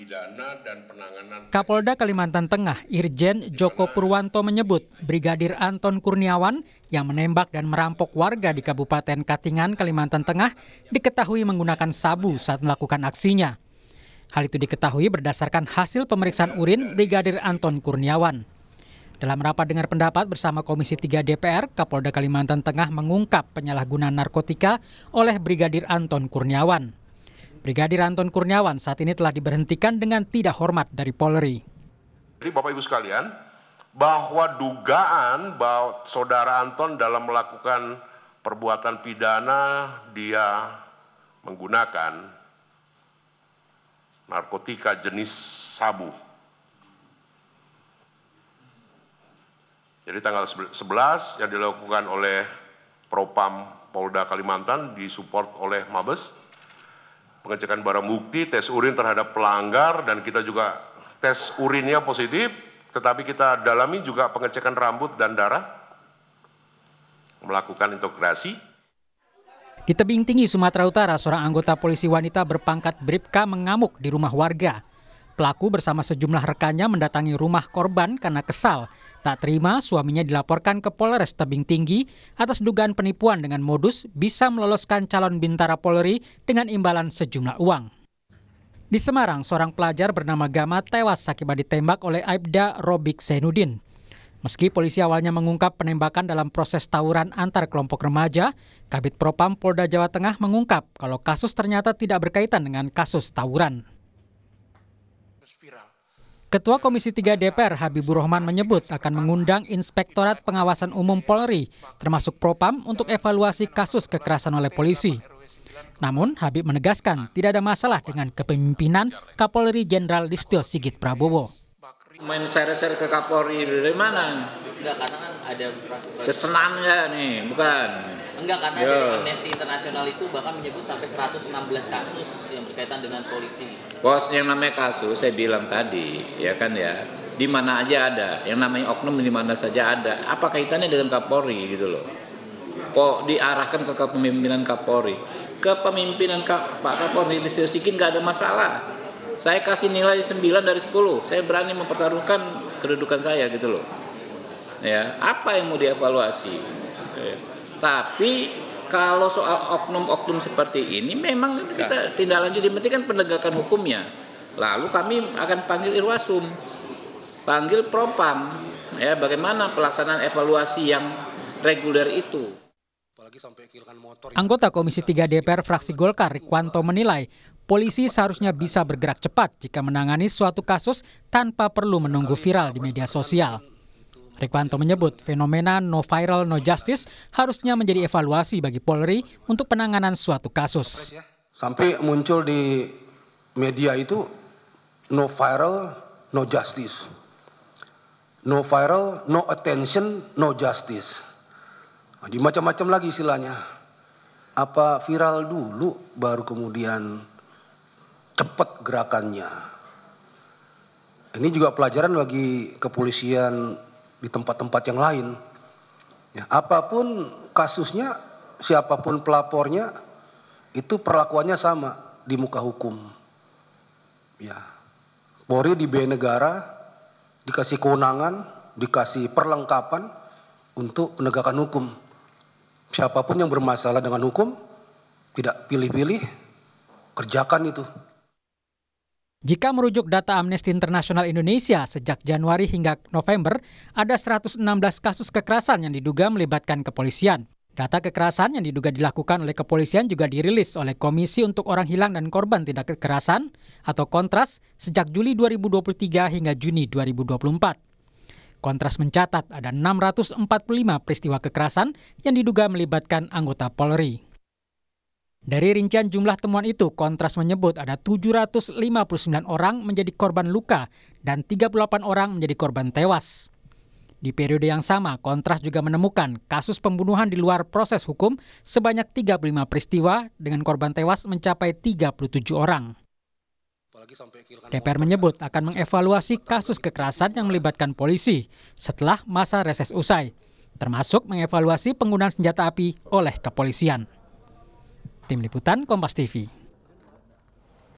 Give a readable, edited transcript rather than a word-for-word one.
pidana dan penanganan. Kapolda Kalimantan Tengah, Irjen Joko Purwanto menyebut Brigadir Anton Kurniawan yang menembak dan merampok warga di Kabupaten Katingan, Kalimantan Tengah diketahui menggunakan sabu saat melakukan aksinya. Hal itu diketahui berdasarkan hasil pemeriksaan urin Brigadir Anton Kurniawan. Dalam rapat dengar pendapat bersama Komisi 3 DPR, Kapolda Kalimantan Tengah mengungkap penyalahgunaan narkotika oleh Brigadir Anton Kurniawan. Brigadir Anton Kurniawan saat ini telah diberhentikan dengan tidak hormat dari Polri. Jadi Bapak Ibu sekalian, bahwa dugaan bahwa saudara Anton dalam melakukan perbuatan pidana dia menggunakan narkotika jenis sabu. Jadi tanggal 11 yang dilakukan oleh Propam Polda Kalimantan disupport oleh Mabes, pengecekan barang bukti, tes urin terhadap pelanggar, dan kita juga tes urinnya positif, tetapi kita dalami juga pengecekan rambut dan darah, melakukan integrasi. Di tebing tinggi Sumatera Utara, seorang anggota polisi wanita berpangkat Bribka mengamuk di rumah warga. Pelaku bersama sejumlah rekannya mendatangi rumah korban karena kesal. Tak terima suaminya dilaporkan ke Polres Tebing Tinggi atas dugaan penipuan dengan modus bisa meloloskan calon bintara Polri dengan imbalan sejumlah uang. Di Semarang, seorang pelajar bernama Gama tewas akibat ditembak oleh Aibda Robik Zainuddin. Meski polisi awalnya mengungkap penembakan dalam proses tawuran antar kelompok remaja, Kabid Propam Polda Jawa Tengah mengungkap kalau kasus ternyata tidak berkaitan dengan kasus tawuran. Ketua Komisi 3 DPR Habibur Rahman menyebut akan mengundang Inspektorat Pengawasan Umum Polri, termasuk Propam, untuk evaluasi kasus kekerasan oleh polisi. Namun, Habib menegaskan tidak ada masalah dengan kepemimpinan Kapolri Jenderal Listio Sigit Prabowo. Main seret-seret ke Kapolri dari mana? Enggak, karena kan ada kesenangan nggak nih, bukan? Enggak, karena dari Amnesty International itu bahkan menyebut sampai 116 kasus yang berkaitan dengan polisi. Bos, yang namanya kasus saya bilang tadi, ya kan ya, di mana aja ada, yang namanya oknum di mana saja ada. Apa kaitannya dengan Kapolri gitu loh? Kok diarahkan ke kepemimpinan Kapolri? Kepemimpinan Pak Kapolri Listio Sigit nggak ada masalah. Saya kasih nilai 9 dari 10. Saya berani mempertaruhkan kedudukan saya gitu loh. Ya, apa yang mau dievaluasi? Tapi kalau soal oknum-oknum seperti ini memang kita tindak lanjut, yang penting kan penegakan hukumnya. Lalu kami akan panggil Irwasum, panggil Propam, ya bagaimana pelaksanaan evaluasi yang reguler itu. Anggota Komisi 3 DPR fraksi Golkar Rikwanto menilai polisi seharusnya bisa bergerak cepat jika menangani suatu kasus tanpa perlu menunggu viral di media sosial. Rikwanto menyebut fenomena no viral no justice harusnya menjadi evaluasi bagi Polri untuk penanganan suatu kasus. Sampai muncul di media itu no viral no justice. No viral no attention no justice. Jadi macam-macam lagi istilahnya. Apa viral dulu baru kemudian cepat gerakannya. Ini juga pelajaran bagi kepolisian di tempat-tempat yang lain. Ya, apapun kasusnya, siapapun pelapornya, itu perlakuannya sama di muka hukum. Ya, Polri diberi negara, dikasih kewenangan, dikasih perlengkapan untuk penegakan hukum. Siapapun yang bermasalah dengan hukum, tidak pilih-pilih, kerjakan itu. Jika merujuk data Amnesty International Indonesia, sejak Januari hingga November, ada 116 kasus kekerasan yang diduga melibatkan kepolisian. Data kekerasan yang diduga dilakukan oleh kepolisian juga dirilis oleh Komisi untuk Orang Hilang dan Korban Tindak Kekerasan atau Kontras sejak Juli 2023 hingga Juni 2024. Kontras mencatat ada 645 peristiwa kekerasan yang diduga melibatkan anggota Polri. Dari rincian jumlah temuan itu, Kontras menyebut ada 759 orang menjadi korban luka dan 38 orang menjadi korban tewas. Di periode yang sama, Kontras juga menemukan kasus pembunuhan di luar proses hukum sebanyak 35 peristiwa dengan korban tewas mencapai 37 orang. DPR menyebut akan mengevaluasi kasus kekerasan yang melibatkan polisi setelah masa reses usai, termasuk mengevaluasi penggunaan senjata api oleh kepolisian. Tim Liputan Kompas TV.